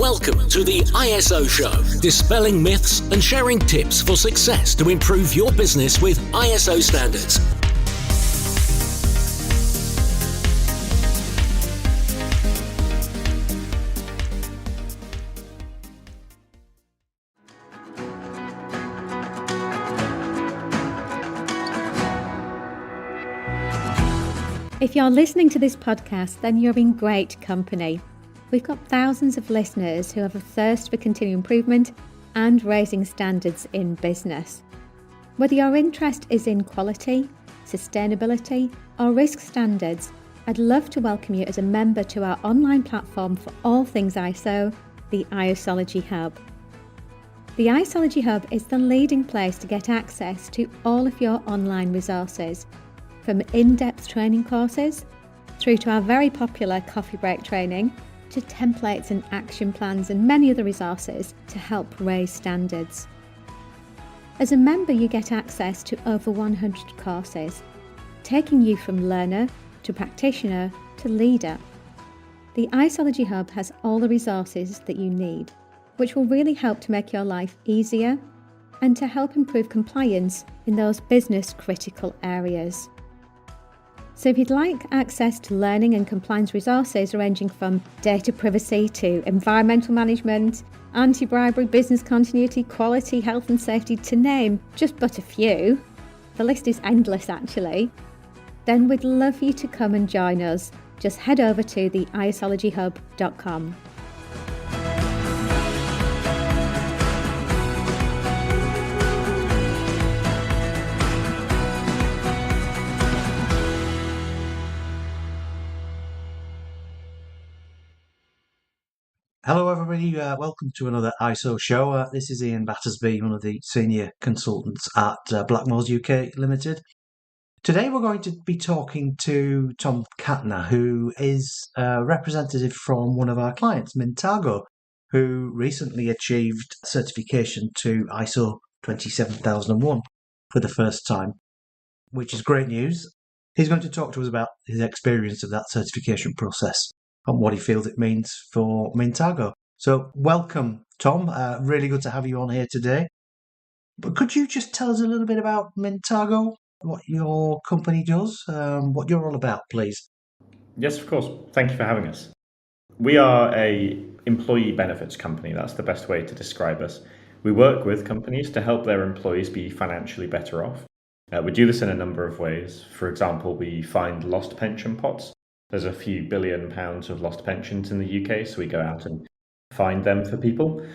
Welcome to the ISO Show, dispelling myths and sharing tips for success to improve your business with ISO standards. If you're listening to this podcast, then you're in great company. We've got thousands of listeners who have a thirst for continual improvement and raising standards in business. Whether your interest is in quality, sustainability, or risk standards, I'd love to welcome you as a member to our online platform for all things ISO, the ISology Hub. The ISology Hub is the leading place to get access to all of your online resources, from in-depth training courses through to our very popular coffee break training, to templates and action plans and many other resources to help raise standards. As a member, you get access to over 100 courses, taking you from learner to practitioner to leader. The ISology Hub has all the resources that you need, which will really help to make your life easier and to help improve compliance in those business critical areas. So if you'd like access to learning and compliance resources ranging from data privacy to environmental management, anti-bribery, business continuity, quality, health and safety, to name just but a few, the list is endless actually, then we'd love you to come and join us. Just head over to the isologyhub.com. Hello everybody, welcome to another ISO show. This is Ian Battersby, one of the senior consultants at Blackmores UK Limited. Today we're going to be talking to Tom Catnach, who is a representative from one of our clients, Mintago, who recently achieved certification to ISO 27001 for the first time, which is great news. He's going to talk to us about his experience of that certification process and what he feels it means for Mintago. So welcome, Tom. Really good to have you on here today. But could you just tell us a little bit about Mintago, what your company does, what you're all about, please? Yes, of course. Thank you for having us. We are a employee benefits company. That's the best way to describe us. We work with companies to help their employees be financially better off. We do this in a number of ways. For example, we find lost pension pots. There's a few £1 billion of lost pensions in the UK, so we go out and find them for people.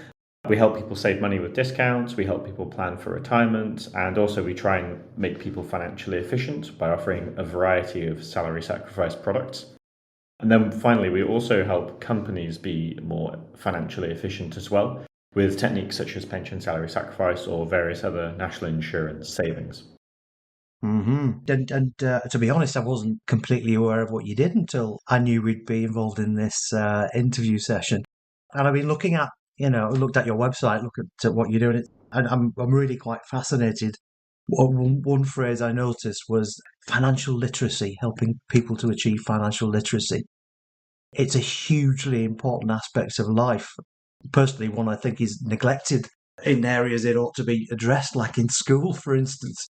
We help people save money with discounts, we help people plan for retirement, and also we try and make people financially efficient by offering a variety of salary sacrifice products. And then finally, we also help companies be more financially efficient as well, with techniques such as pension salary sacrifice or various other national insurance savings. And to be honest, I wasn't completely aware of what you did until I knew we'd be involved in this interview session. And I've been looking at, looked at your website, looked at what you're doing, and I'm really quite fascinated. One phrase I noticed was financial literacy, helping people to achieve financial literacy. It's a hugely important aspect of life. Personally, one I think is neglected in areas it ought to be addressed, like in school, for instance.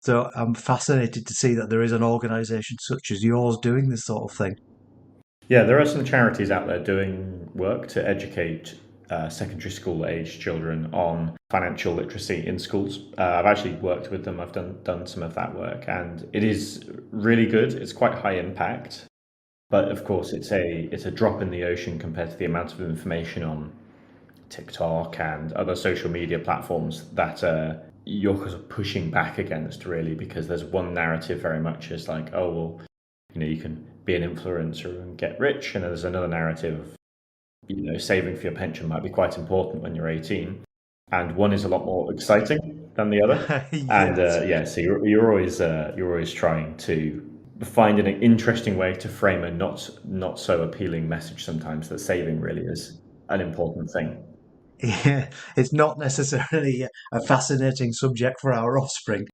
So I'm fascinated to see that there is an organisation such as yours doing this sort of thing. Yeah, there are some charities out there doing work to educate secondary school age children on financial literacy in schools. I've actually worked with them. I've done some of that work, and it is really good. It's quite high impact, but of course it's a drop in the ocean compared to the amount of information on TikTok and other social media platforms that you're sort of pushing back against, really, because there's one narrative very much is like, oh, well, you can be an influencer and get rich, and there's another narrative of, saving for your pension might be quite important when you're 18, and one is a lot more exciting than the other. Yes. So you're always trying to find an interesting way to frame a not so appealing message sometimes, that saving really is an important thing. Yeah, it's not necessarily a fascinating subject for our offspring.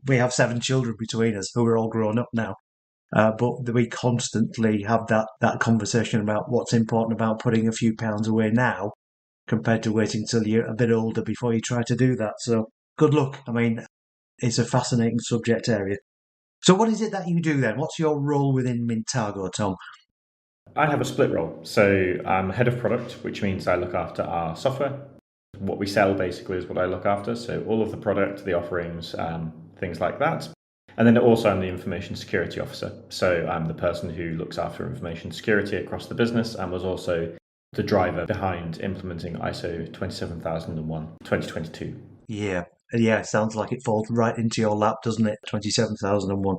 We have 7 children between us who are all grown up now. but we constantly have that conversation about what's important about putting a few pounds away now compared to waiting till you're a bit older before you try to do that. So good luck. I mean, it's a fascinating subject area. So what is it that you do then? What's your role within Mintago, Tom? I have a split role. So I'm head of product, which means I look after our software. What we sell basically is what I look after. So all of the product, the offerings, things like that. And then also I'm the information security officer. So I'm the person who looks after information security across the business and was also the driver behind implementing ISO 27001 2022. Yeah, sounds like it falls right into your lap, doesn't it? 27001.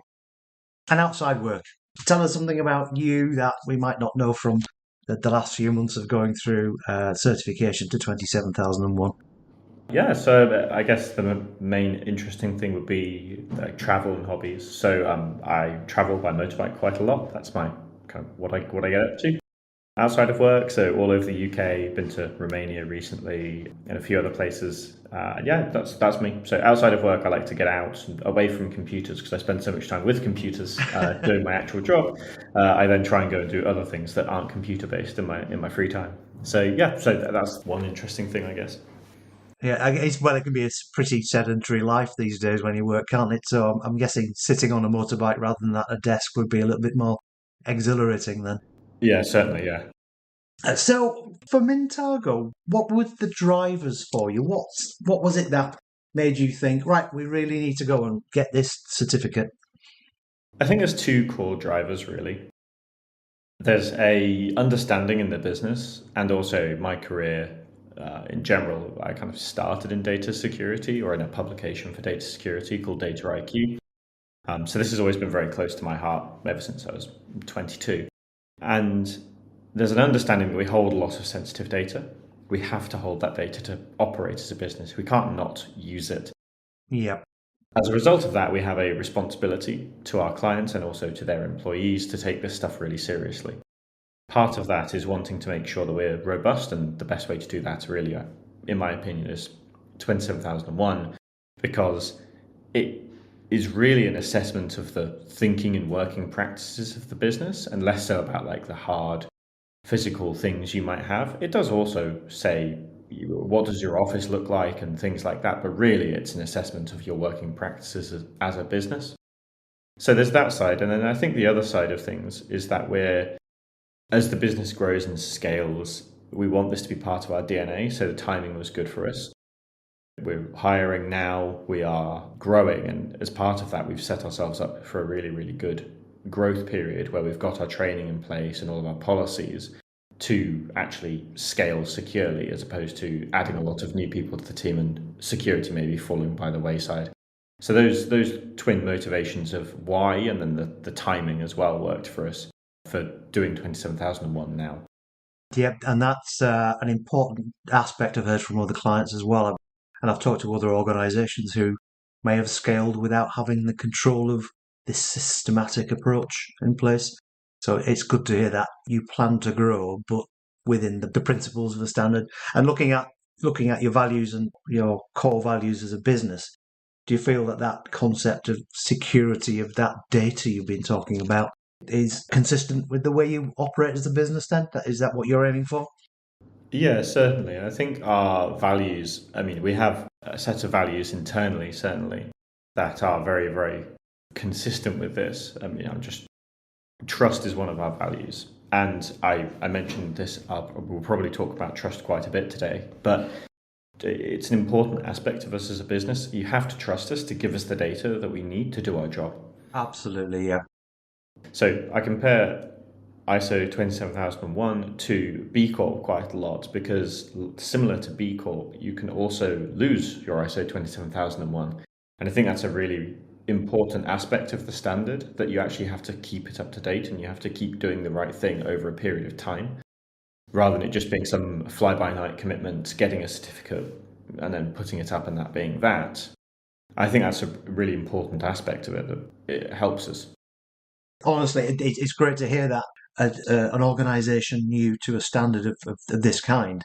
And outside work. Tell us something about you that we might not know from the last few months of going through certification to 27001. Yeah, so I guess the main interesting thing would be like travel and hobbies. So I travel by motorbike quite a lot. That's my kind of what I get up to outside of work. So all over the UK, been to Romania recently and a few other places. Yeah, that's me. So outside of work, I like to get out and away from computers because I spend so much time with computers doing my actual job. I then try and go and do other things that aren't computer based in my free time. So yeah, so that's one interesting thing, I guess. Yeah, it can be a pretty sedentary life these days when you work, can't it? So I'm guessing sitting on a motorbike rather than at a desk would be a little bit more exhilarating then. Yeah, certainly, yeah. So for Mintago, what were the drivers for you? What was it that made you think, right, we really need to go and get this certificate? I think there's two core drivers really. There's a understanding in the business and also my career in general. I kind of started in data security or in a publication for data security called Data IQ. So this has always been very close to my heart ever since I was 22. And there's an understanding that we hold a lot of sensitive data. We have to hold that data to operate as a business. We can't not use it. Yeah. As a result of that, we have a responsibility to our clients and also to their employees to take this stuff really seriously. Part of that is wanting to make sure that we're robust, and the best way to do that really, in my opinion, is 27001, because it is really an assessment of the thinking and working practices of the business and less so about like the hard physical things you might have. It does also say what does your office look like and things like that, but really it's an assessment of your working practices as a business. So there's that side, and then I think the other side of things is that as the business grows and scales, we want this to be part of our DNA, so the timing was good for us. We're hiring now, we are growing, and as part of that we've set ourselves up for a really, really good growth period where we've got our training in place and all of our policies to actually scale securely, as opposed to adding a lot of new people to the team and security maybe falling by the wayside. So those twin motivations of why and then the timing as well worked for us for doing 27001 now. Yep, and that's an important aspect I've heard from other clients as well. And I've talked to other organisations who may have scaled without having the control of this systematic approach in place. So it's good to hear that you plan to grow, but within the principles of the standard. And looking at your values and your core values as a business, do you feel that concept of security of that data you've been talking about is consistent with the way you operate as a business then? Is that what you're aiming for? Yeah, certainly. I think our values, we have a set of values internally, certainly, that are very, very consistent with this. Trust is one of our values. And I mentioned this, we'll probably talk about trust quite a bit today, but it's an important aspect of us as a business. You have to trust us to give us the data that we need to do our job. Absolutely, yeah. So I compare ISO 27001 to B Corp quite a lot, because similar to B Corp, you can also lose your ISO 27001. And I think that's a really important aspect of the standard, that you actually have to keep it up to date and you have to keep doing the right thing over a period of time, rather than it just being some fly-by-night commitment, getting a certificate and then putting it up and that being that. I think that's a really important aspect of it, that it helps us. Honestly, it's great to hear that an organisation new to a standard of this kind,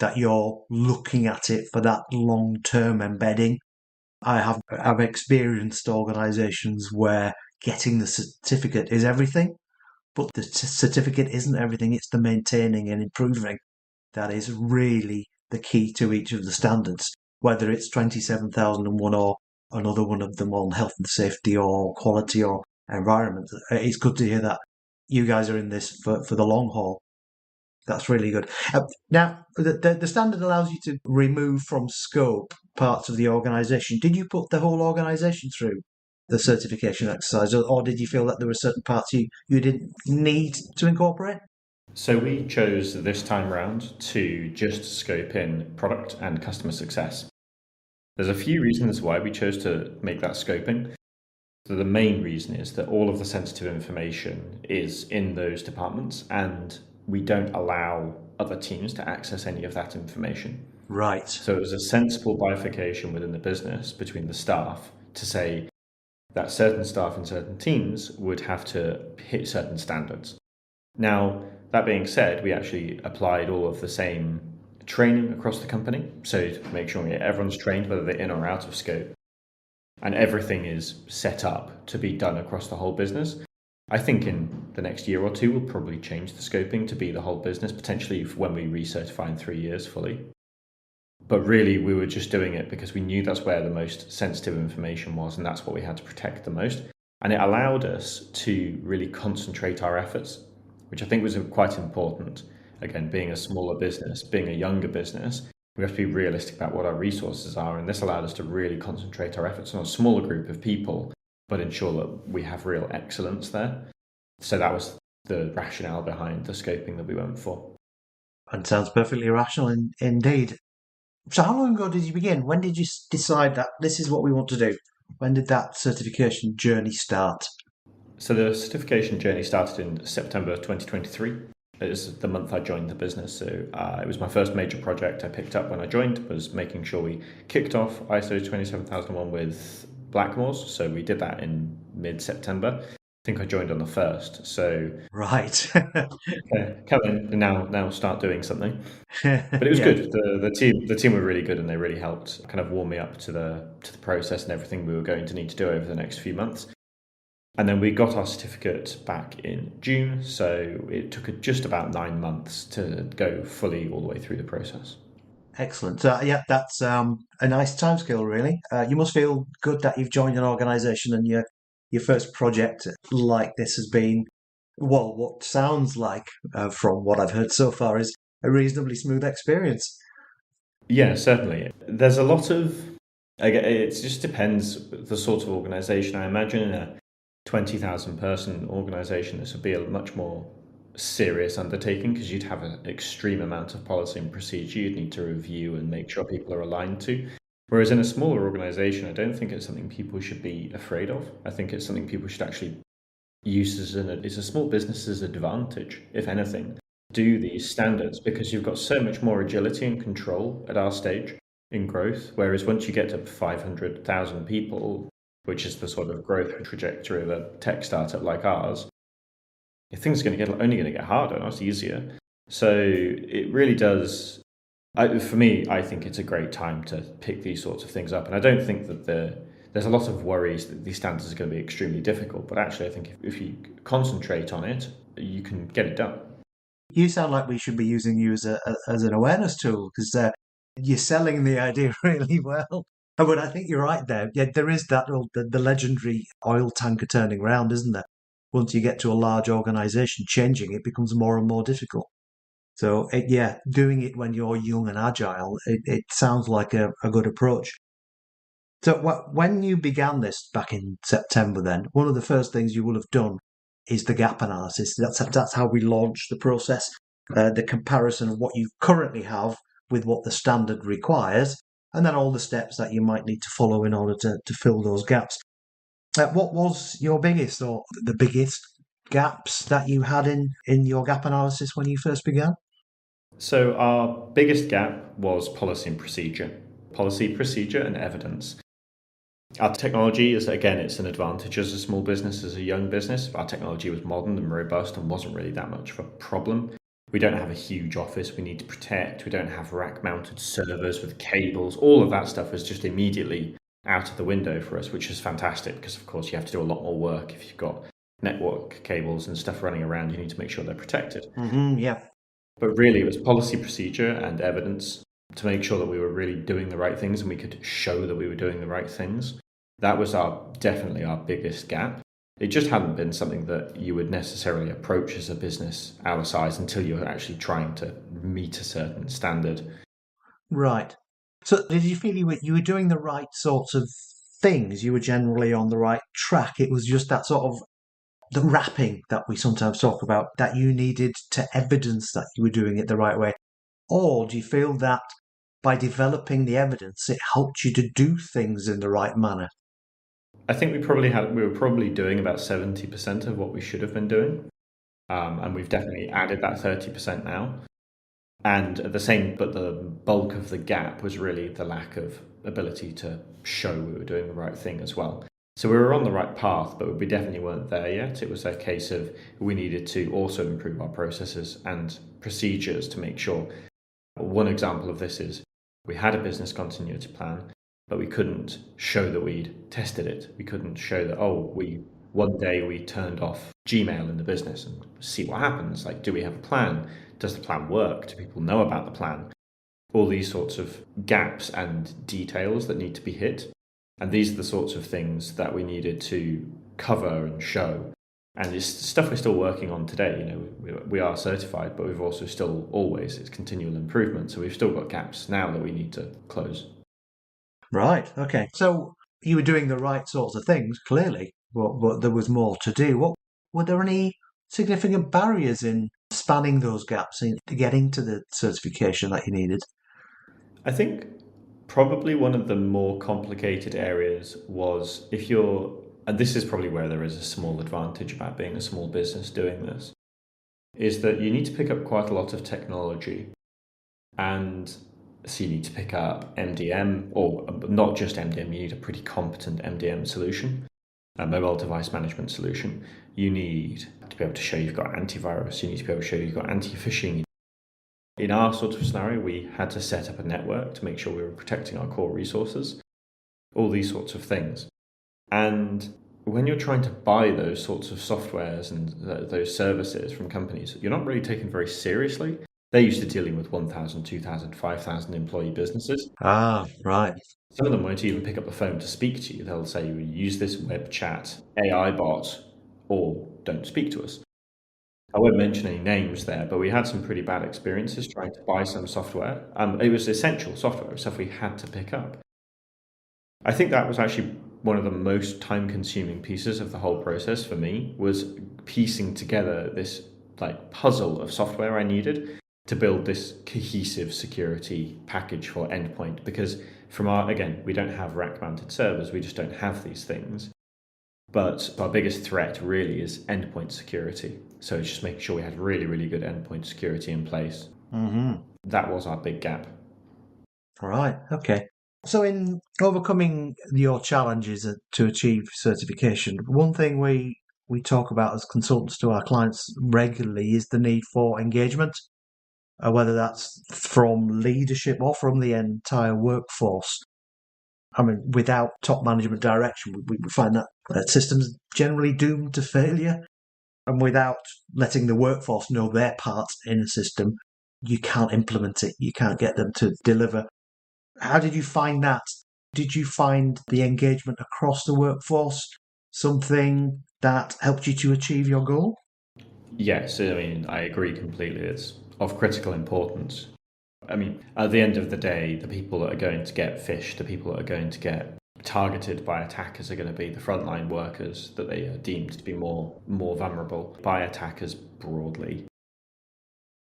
that you're looking at it for that long-term embedding. I've experienced organisations where getting the certificate is everything, but the certificate isn't everything. It's the maintaining and improving that is really the key to each of the standards, whether it's 27,001 or another one of them on health and safety or quality or environment. It's good to hear that you guys are in this for the long haul. That's really good. Now, the standard allows you to remove from scope parts of the organisation. Did you put the whole organisation through the certification exercise, or did you feel that there were certain parts you didn't need to incorporate? So we chose this time round to just scope in product and customer success. There's a few reasons why we chose to make that scoping. So the main reason is that all of the sensitive information is in those departments, and we don't allow other teams to access any of that information. Right. So it was a sensible bifurcation within the business between the staff to say that certain staff in certain teams would have to hit certain standards. Now, that being said, we actually applied all of the same training across the company. So to make sure everyone's trained, whether they're in or out of scope, and everything is set up to be done across the whole business. I think in the next year or two, we'll probably change the scoping to be the whole business, potentially when we recertify in 3 years fully. But really, we were just doing it because we knew that's where the most sensitive information was, and that's what we had to protect the most. And it allowed us to really concentrate our efforts, which I think was quite important. Again, being a smaller business, being a younger business, we have to be realistic about what our resources are. And this allowed us to really concentrate our efforts on a smaller group of people, but ensure that we have real excellence there. So that was the rationale behind the scoping that we went for. And sounds perfectly rational indeed. So how long ago did you begin? When did you decide that this is what we want to do? When did that certification journey start? So the certification journey started in September 2023. It was the month I joined the business. So it was my first major project I picked up when I joined, was making sure we kicked off ISO 27001 with Blackmores. So we did that in mid-September. I think I joined on the 1st. So right. come in and now start doing something. But it was good. The team were really good, and they really helped kind of warm me up to the process and everything we were going to need to do over the next few months. And then we got our certificate back in June, so it took just about 9 months to go fully all the way through the process. Excellent. Yeah, that's a nice timescale, really. You must feel good that you've joined an organisation and your first project like this has been, well, what sounds like, from what I've heard so far, is a reasonably smooth experience. Yeah, certainly. There's a lot of, it just depends the sort of organisation. I imagine in a 20,000 person organisation, this would be a much more serious undertaking because you'd have an extreme amount of policy and procedure you'd need to review and make sure people are aligned to. Whereas in a smaller organisation, I don't think it's something people should be afraid of. I think it's something people should actually use as it's a small business's advantage, if anything, do these standards, because you've got so much more agility and control at our stage in growth. Whereas once you get to 500,000 people, which is the sort of growth trajectory of a tech startup like ours, things are only going to get harder, not easier. So it really does. For me, I think it's a great time to pick these sorts of things up, and I don't think that there's a lot of worries that these standards are going to be extremely difficult. But actually, I think if you concentrate on it, you can get it done. You sound like we should be using you as an awareness tool, because you're selling the idea really well. But I think you're right there. Yeah, there is that the legendary oil tanker turning round, isn't there? Once you get to a large organisation, changing it becomes more and more difficult. So, doing it when you're young and agile, it sounds like a good approach. So when you began this back in September, then, one of the first things you will have done is the gap analysis. That's how we launched the process, the comparison of what you currently have with what the standard requires, and then all the steps that you might need to follow in order to fill those gaps. What was your biggest or the biggest gaps that you had in your gap analysis when you first began? So our biggest gap was policy and procedure. Policy, procedure, and evidence. Our technology is, again, it's an advantage as a small business, as a young business. Our technology was modern and robust and wasn't really that much of a problem. We don't have a huge office we need to protect. We don't have rack-mounted servers with cables. All of that stuff is just immediately out of the window for us, which is fantastic because, of course, you have to do a lot more work. If you've got network cables and stuff running around, you need to make sure they're protected. Yeah. But really, it was policy, procedure, and evidence to make sure that we were really doing the right things and we could show that we were doing the right things. That was definitely our biggest gap. It just hadn't been something that you would necessarily approach as a business our size until you were actually trying to meet a certain standard. Right. So did you feel you were doing the right sorts of things? You were generally on the right track. It was just that sort of the wrapping that we sometimes talk about that you needed to evidence that you were doing it the right way. Or do you feel that by developing the evidence, it helped you to do things in the right manner? I think we were probably doing about 70% of what we should have been doing. And we've definitely added that 30% now. And but the bulk of the gap was really the lack of ability to show we were doing the right thing as well. So we were on the right path, but we definitely weren't there yet. It was a case of we needed to also improve our processes and procedures to make sure. One example of this is we had a business continuity plan, but we couldn't show that we'd tested it. We couldn't show that, one day we turned off Gmail in the business and see what happens. Like, do we have a plan? Does the plan work? Do people know about the plan? All these sorts of gaps and details that need to be hit. And these are the sorts of things that we needed to cover and show. And it's stuff we're still working on today. We are certified, but we've also it's continual improvement. So we've still got gaps now that we need to close. Right. Okay. So you were doing the right sorts of things, clearly, but there was more to do. Were there any significant barriers in spanning those gaps to getting to the certification that you needed? I think probably one of the more complicated areas was and this is probably where there is a small advantage about being a small business doing this, is that you need to pick up quite a lot of technology. And so you need to pick up MDM, or not just MDM, you need a pretty competent MDM solution, a mobile device management solution. You need to be able to show you've got antivirus, you need to be able to show you've got anti-phishing. In our sort of scenario, we had to set up a network to make sure we were protecting our core resources, all these sorts of things. And when you're trying to buy those sorts of softwares and those services from companies, you're not really taken very seriously. They're used to dealing with 1,000, 2,000, 5,000 employee businesses. Ah, right. Some of them won't even pick up the phone to speak to you. They'll say, use this web chat AI bot or don't speak to us. I won't mention any names there, but we had some pretty bad experiences trying to buy some software. It was essential software, stuff we had to pick up. I think that was actually one of the most time-consuming pieces of the whole process for me, was piecing together this puzzle of software I needed to build this cohesive security package for endpoint. Because we don't have rack-mounted servers, we just don't have these things. But our biggest threat really is endpoint security. So it's just making sure we had really, really good endpoint security in place. Mm-hmm. That was our big gap. All right. Okay. So in overcoming your challenges to achieve certification, one thing we talk about as consultants to our clients regularly is the need for engagement, whether that's from leadership or from the entire workforce. I mean, without top management direction, we find that systems generally doomed to failure. And without letting the workforce know their part in a system, you can't implement it. You can't get them to deliver. How did you find that? Did you find the engagement across the workforce something that helped you to achieve your goal? Yes, I agree completely. It's of critical importance. At the end of the day, the people that are going to get phished, the people that are going to get targeted by attackers are going to be the frontline workers that they are deemed to be more vulnerable by attackers broadly.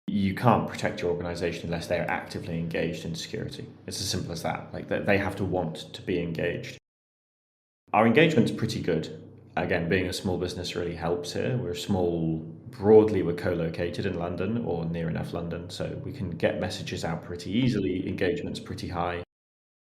You can't protect your organization unless they are actively engaged in security. It's as simple as that. They have to want to be engaged. Our engagement's pretty good. Again, being a small business really helps here. Broadly we're co-located in London or near enough London, so we can get messages out pretty easily. Engagement's pretty high.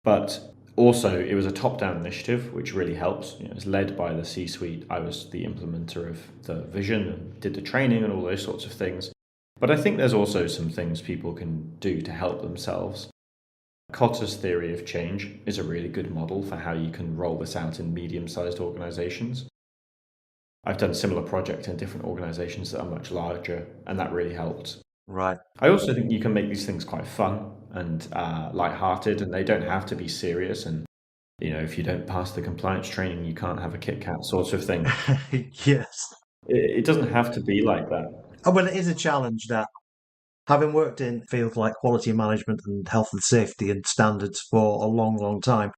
But also, it was a top-down initiative, which really helps. It was led by the C-suite. I was the implementer of the vision and did the training and all those sorts of things. But I think there's also some things people can do to help themselves. Kotter's theory of change is a really good model for how you can roll this out in medium-sized organizations. I've done a similar project in different organizations that are much larger, and that really helped. Right. I also think you can make these things quite fun and light-hearted, and they don't have to be serious. And if you don't pass the compliance training, you can't have a Kit Kat sort of thing. Yes. It doesn't have to be like that. Oh, well, it is a challenge that, having worked in fields like quality management and health and safety and standards for a long, long time,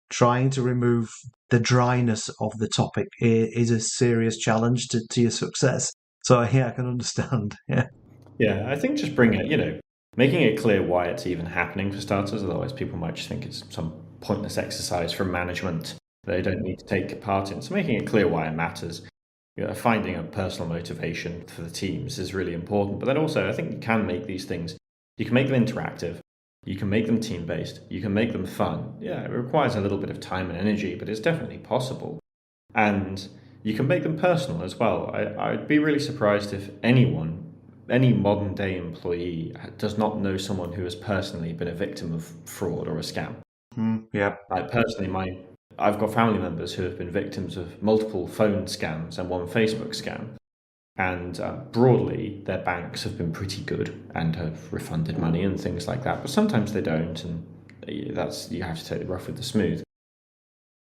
trying to remove the dryness of the topic is a serious challenge to your success. So, yeah, I can understand. Yeah. Yeah, I think just making it clear why it's even happening for starters. Otherwise, people might just think it's some pointless exercise from management they don't need to take part in. So making it clear why it matters. Finding a personal motivation for the teams is really important. But then also, I think you can make these things, you can make them interactive, you can make them team-based, you can make them fun. Yeah, it requires a little bit of time and energy, but it's definitely possible. And you can make them personal as well. I'd be really surprised if any modern day employee does not know someone who has personally been a victim of fraud or a scam. Yeah. I've got family members who have been victims of multiple phone scams and one Facebook scam. And broadly, their banks have been pretty good and have refunded money and things like that. But sometimes they don't, and you have to take the rough with the smooth.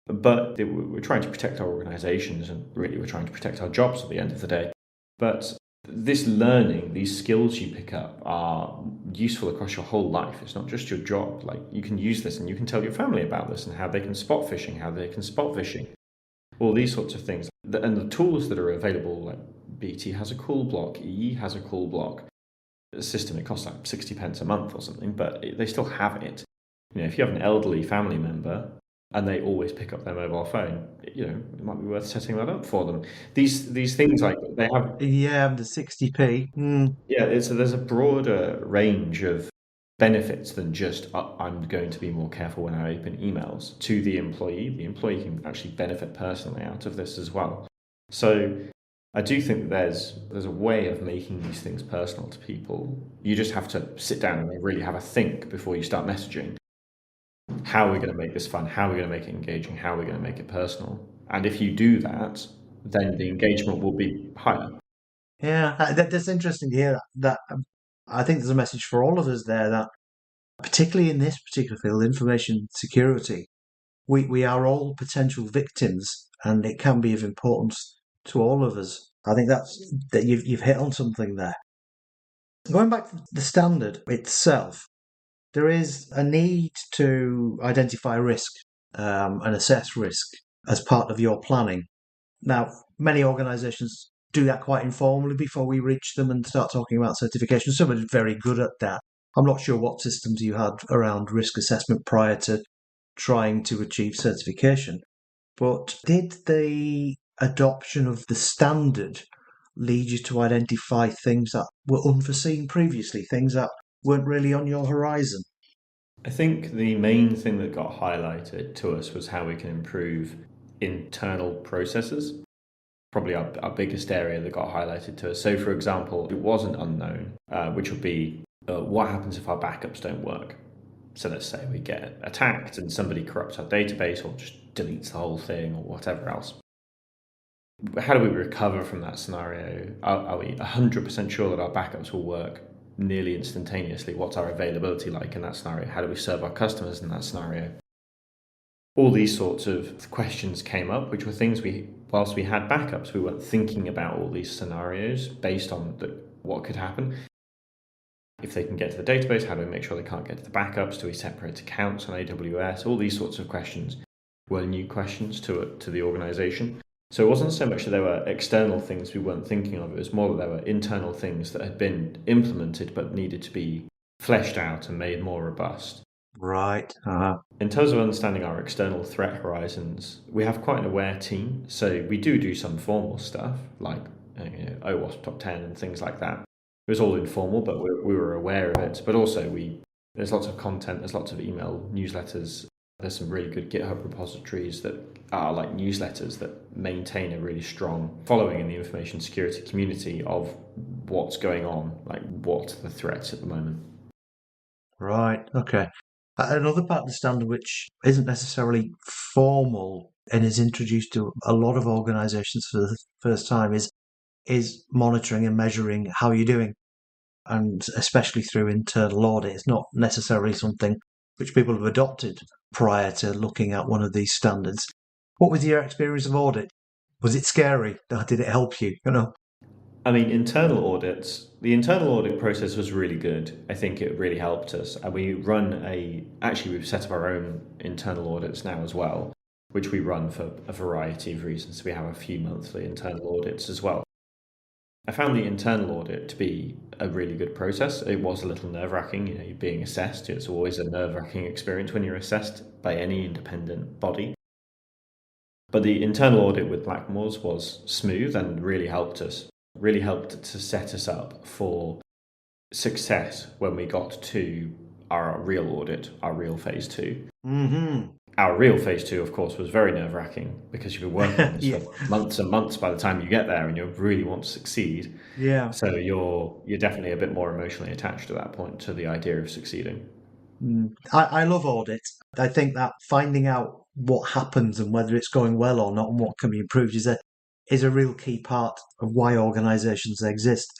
But we're trying to protect our organizations, and really we're trying to protect our jobs at the end of the day. But this learning, these skills you pick up are useful across your whole life. It's not just your job. Like, you can use this and you can tell your family about this and how they can spot phishing, how they can spot phishing, all these sorts of things. And the tools that are available, like BT has a call block, EE has a call block. The system, it costs like 60 pence a month or something, but they still have it. If you have an elderly family member and they always pick up their mobile phone, it might be worth setting that up for them. These things, like, they have... Yeah, the 60p. Yeah, there's a broader range of benefits than just, I'm going to be more careful when I open emails, to the employee. The employee can actually benefit personally out of this as well. So I do think there's a way of making these things personal to people. You just have to sit down and really have a think before you start messaging. How are we going to make this fun? How are we going to make it engaging? How are we going to make it personal? And if you do that, then the engagement will be higher. Yeah, that's interesting to hear that. I think there's a message for all of us there that, particularly in this particular field, information security, we are all potential victims, and it can be of importance to all of us. I think that you've hit on something there. Going back to the standard itself, there is a need to identify risk and assess risk as part of your planning. Now, many organisations do that quite informally before we reach them and start talking about certification. Some are very good at that. I'm not sure what systems you had around risk assessment prior to trying to achieve certification, but did the adoption of the standard lead you to identify things that were unforeseen previously, things that weren't really on your horizon? I think the main thing that got highlighted to us was how we can improve internal processes. Probably our biggest area that got highlighted to us. So, for example, it wasn't unknown, which would be what happens if our backups don't work. So let's say we get attacked and somebody corrupts our database or just deletes the whole thing or whatever else. How do we recover from that scenario? Are we 100% sure that our backups will work nearly instantaneously? What's our availability like in that scenario? How do we serve our customers in that scenario? All these sorts of questions came up, which were things whilst we had backups, we weren't thinking about all these scenarios based on what could happen. If they can get to the database, how do we make sure they can't get to the backups? Do we separate accounts on AWS? All these sorts of questions were new questions to the organization. So it wasn't so much that there were external things we weren't thinking of, it was more that there were internal things that had been implemented but needed to be fleshed out and made more robust. Right. In terms of understanding our external threat horizons, we have quite an aware team. So we do some formal stuff like OWASP Top 10 and things like that. It was all informal, but we were aware of it. But also there's lots of content, there's lots of email newsletters. There's some really good GitHub repositories that are like newsletters that maintain a really strong following in the information security community of what's going on, like what are the threats at the moment. Right. Okay. Another part of the standard which isn't necessarily formal and is introduced to a lot of organisations for the first time is monitoring and measuring how you're doing, and especially through internal audit. It's not necessarily something which people have adopted prior to looking at one of these standards. What was your experience of audit? Was it scary? Or did it help you? I mean, the internal audit process was really good. I think it really helped us. And we've set up our own internal audits now as well, which we run for a variety of reasons. We have a few monthly internal audits as well. I found the internal audit to be a really good process. It was a little nerve-wracking, you're being assessed. It's always a nerve-wracking experience when you're assessed by any independent body. But the internal audit with Blackmores was smooth and really helped to set us up for success when we got to our real audit, our real phase 2. Mm-hmm. Our real phase 2, of course, was very nerve-wracking because you've been working on this for months and months by the time you get there and you really want to succeed. Yeah. So you're definitely a bit more emotionally attached at that point to the idea of succeeding. I love audit. I think that finding out what happens and whether it's going well or not and what can be improved is a real key part of why organisations exist.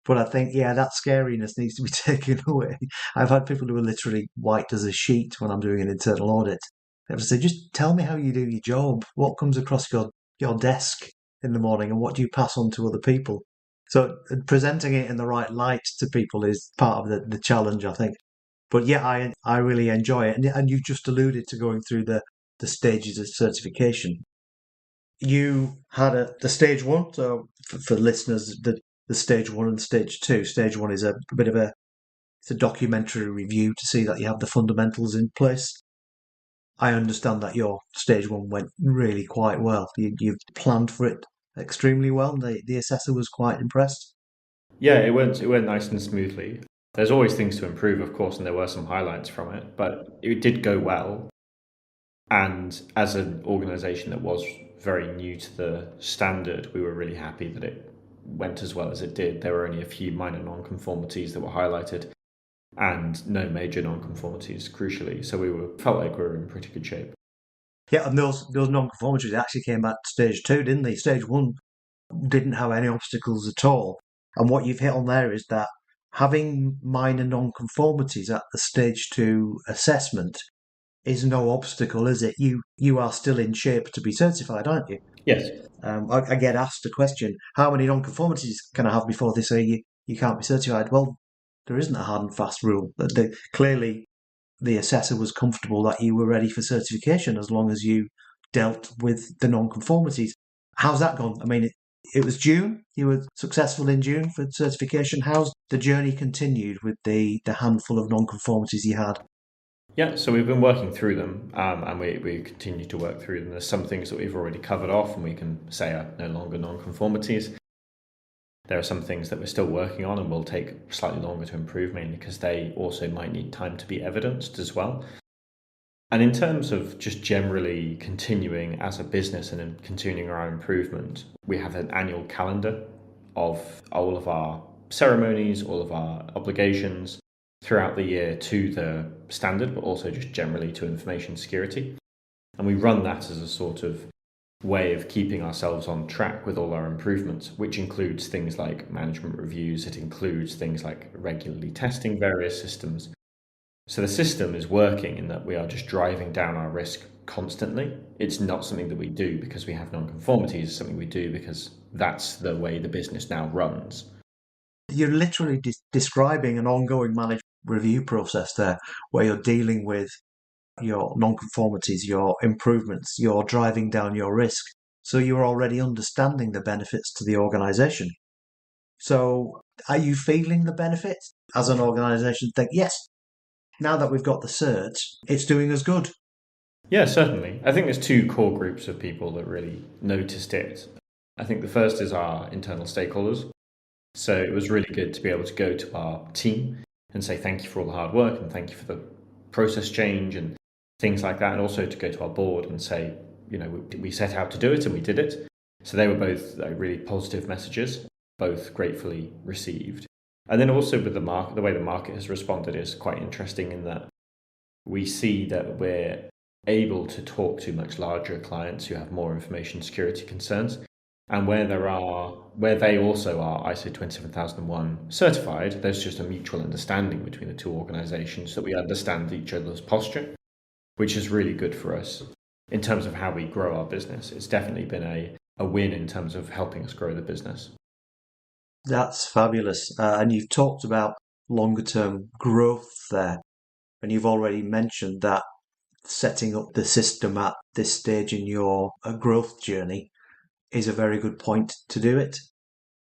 But I think, that scariness needs to be taken away. I've had people who are literally white as a sheet when I'm doing an internal audit. They have to say, just tell me how you do your job. What comes across your desk in the morning and what do you pass on to other people? So presenting it in the right light to people is part of the challenge, I think. But I really enjoy it. And you've just alluded to going through the stages of certification. You had the stage 1, so for listeners, the stage 1 and stage 2. Stage 1 is a bit of it's a documentary review to see that you have the fundamentals in place. I understand that your stage 1 went really quite well. You've planned for it extremely well. The assessor was quite impressed. Yeah, it went nice and smoothly. There's always things to improve, of course, and there were some highlights from it, but it did go well. And as an organisation that was very new to the standard, we were really happy that it went as well as it did. There were only a few minor non-conformities that were highlighted and no major non-conformities, crucially. So felt like we were in pretty good shape. Yeah, and those non-conformities actually came back to stage 2, didn't they? Stage 1 didn't have any obstacles at all. And what you've hit on there is that having minor non-conformities at the stage 2 assessment is no obstacle, is it? You are still in shape to be certified, aren't you? Yes. I get asked the question, how many non-conformities can I have before they say you can't be certified? Well, there isn't a hard and fast rule. Clearly, the assessor was comfortable that you were ready for certification as long as you dealt with the non-conformities. How's that gone? I mean, it was June. You were successful in June for certification. How's the journey continued with the handful of non-conformities you had? Yeah, so we've been working through them, and we continue to work through them. There's some things that we've already covered off and we can say are no longer non-conformities. There are some things that we're still working on and will take slightly longer to improve, mainly because they also might need time to be evidenced as well. And in terms of just generally continuing as a business and continuing our improvement, we have an annual calendar of all of our ceremonies, all of our obligations throughout the year to the standard, but also just generally to information security. And we run that as a sort of way of keeping ourselves on track with all our improvements, which includes things like management reviews. It includes things like regularly testing various systems. So the system is working in that we are just driving down our risk constantly. It's not something that we do because we have non-conformities. It's something we do because that's the way the business now runs. You're literally describing an ongoing management review process there, where you're dealing with your non-conformities, your improvements, you're driving down your risk. So you're already understanding the benefits to the organisation. So are you feeling the benefits as an organisation? Think, yes, now that we've got the cert, it's doing us good. Yeah, certainly. I think there's two core groups of people that really noticed it. I think the first is our internal stakeholders. So it was really good to be able to go to our team and say thank you for all the hard work and thank you for the process change and things like that. And also to go to our board and say, we set out to do it and we did it. So they were both really positive messages, both gratefully received. And then also with the market, the way the market has responded is quite interesting in that we see that we're able to talk to much larger clients who have more information security concerns. And where they also are ISO 27001 certified, there's just a mutual understanding between the two organizations that we understand each other's posture, which is really good for us in terms of how we grow our business. It's definitely been a win in terms of helping us grow the business. That's fabulous. And you've talked about longer term growth there. And you've already mentioned that setting up the system at this stage in your growth journey is a very good point to do it.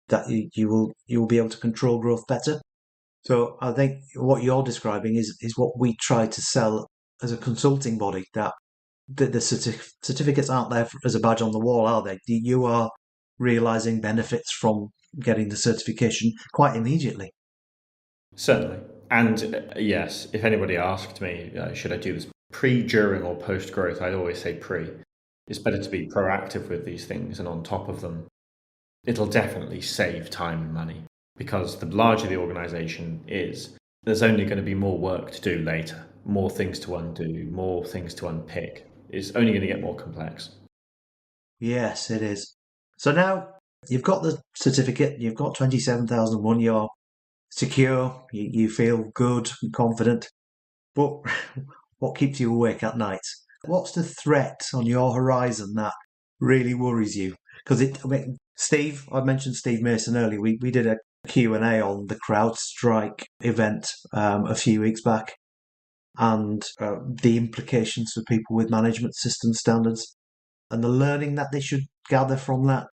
That you will be able to control growth better. So I think what you're describing is what we try to sell as a consulting body. That the certificates aren't there as a badge on the wall, are they? You are realizing benefits from getting the certification quite immediately. Certainly. And yes, if anybody asked me, should I do this pre, during, or post growth, I'd always say pre. It's better to be proactive with these things and on top of them. It'll definitely save time and money, because the larger the organization is, there's only going to be more work to do later, more things to undo, more things to unpick. It's only going to get more complex. Yes, it is. So now you've got the certificate, you've got 27001, you're secure, you feel good, confident. But what keeps you awake at night? What's the threat on your horizon that really worries you? Because Steve, I mentioned Steve Mason earlier. We did a Q&A on the CrowdStrike event a few weeks back, and the implications for people with management system standards and the learning that they should gather from that.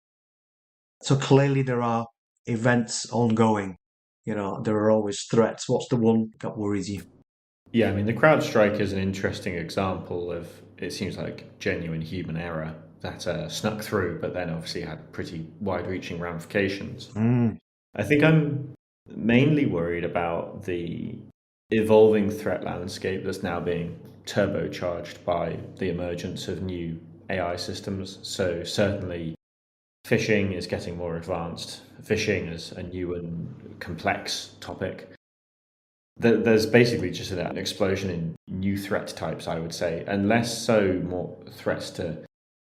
So clearly there are events ongoing. There are always threats. What's the one that worries you? Yeah, I mean, the CrowdStrike is an interesting example of, it seems like, genuine human error that snuck through, but then obviously had pretty wide-reaching ramifications. I think I'm mainly worried about the evolving threat landscape that's now being turbocharged by the emergence of new AI systems. So certainly phishing is getting more advanced. Phishing is a new and complex topic. There's basically just an explosion in new threat types, I would say, and less so more threats to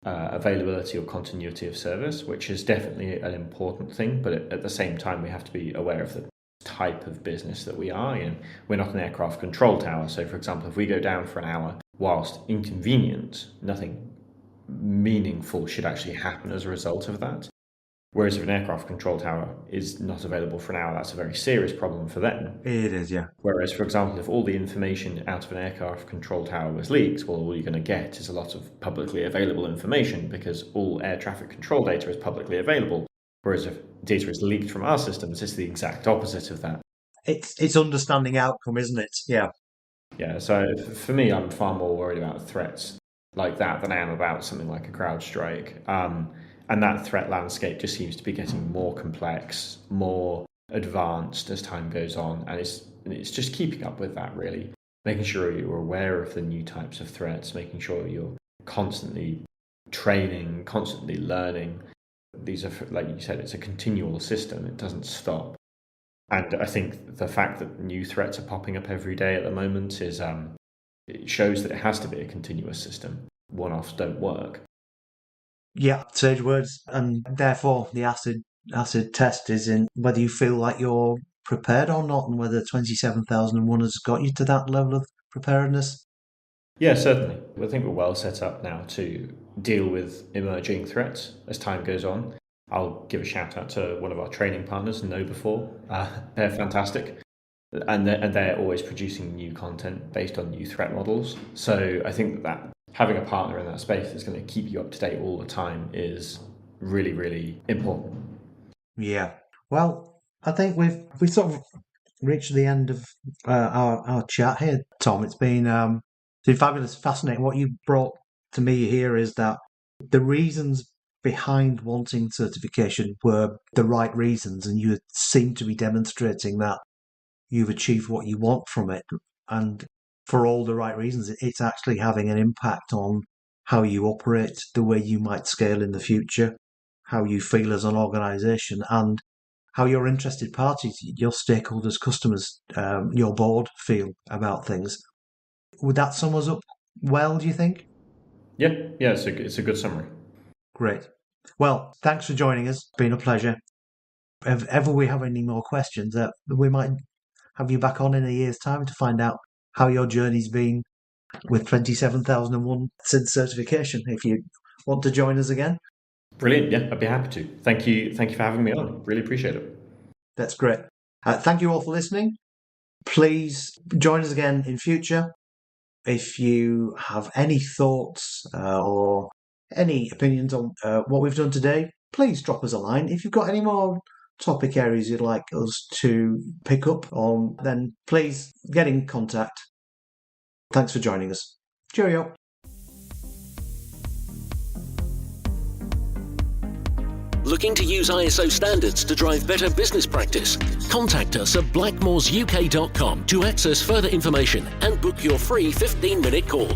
availability or continuity of service, which is definitely an important thing. But at the same time, we have to be aware of the type of business that we are. We're not an aircraft control tower. So, for example, if we go down for an hour, whilst inconvenient, nothing meaningful should actually happen as a result of that. Whereas if an aircraft control tower is not available for an hour, that's a very serious problem for them. It is, yeah. Whereas, for example, if all the information out of an aircraft control tower was leaked, well, all you're going to get is a lot of publicly available information, because all air traffic control data is publicly available. Whereas if data is leaked from our systems, it's the exact opposite of that. It's understanding outcome, isn't it? Yeah. Yeah, so for me, I'm far more worried about threats like that than I am about something like a CrowdStrike. And that threat landscape just seems to be getting more complex, more advanced as time goes on. And it's just keeping up with that, really. Making sure you're aware of the new types of threats, making sure you're constantly training, constantly learning. These are, like you said, it's a continual system. It doesn't stop. And I think the fact that new threats are popping up every day at the moment it shows that it has to be a continuous system. One-offs don't work. Yeah, sage words, and therefore the acid test is in whether you feel like you're prepared or not, and whether 27001 has got you to that level of preparedness. Yeah, certainly. I think we're well set up now to deal with emerging threats as time goes on. I'll give a shout out to one of our training partners, Know4. They're fantastic. And they're always producing new content based on new threat models. So I think that having a partner in that space that's going to keep you up to date all the time is really, really important. Yeah. Well, I think we've sort of reached the end of our chat here, Tom. It's been fabulous, fascinating. What you brought to me here is that the reasons behind wanting certification were the right reasons, and you seem to be demonstrating that you've achieved what you want from it, and for all the right reasons. It's actually having an impact on how you operate, the way you might scale in the future, how you feel as an organisation, and how your interested parties, your stakeholders, customers, your board feel about things. Would that sum us up well, do you think? Yeah, it's a good summary. Great. Well, thanks for joining us. It's been a pleasure. If ever we have any more questions, we might have you back on in a year's time to find out how your journey's been with 27,001 since certification, if you want to join us again. Brilliant. Yeah, I'd be happy to. Thank you for having me on. Really appreciate it. That's great. Thank you all for listening. Please join us again in future. If you have any thoughts or any opinions on what we've done today, please drop us a line. If you've got any more topic areas you'd like us to pick up on, then please get in contact. Thanks for joining us. Cheerio. Looking to use ISO standards to drive better business practice? Contact us at blackmoresuk.com to access further information and book your free 15-minute call.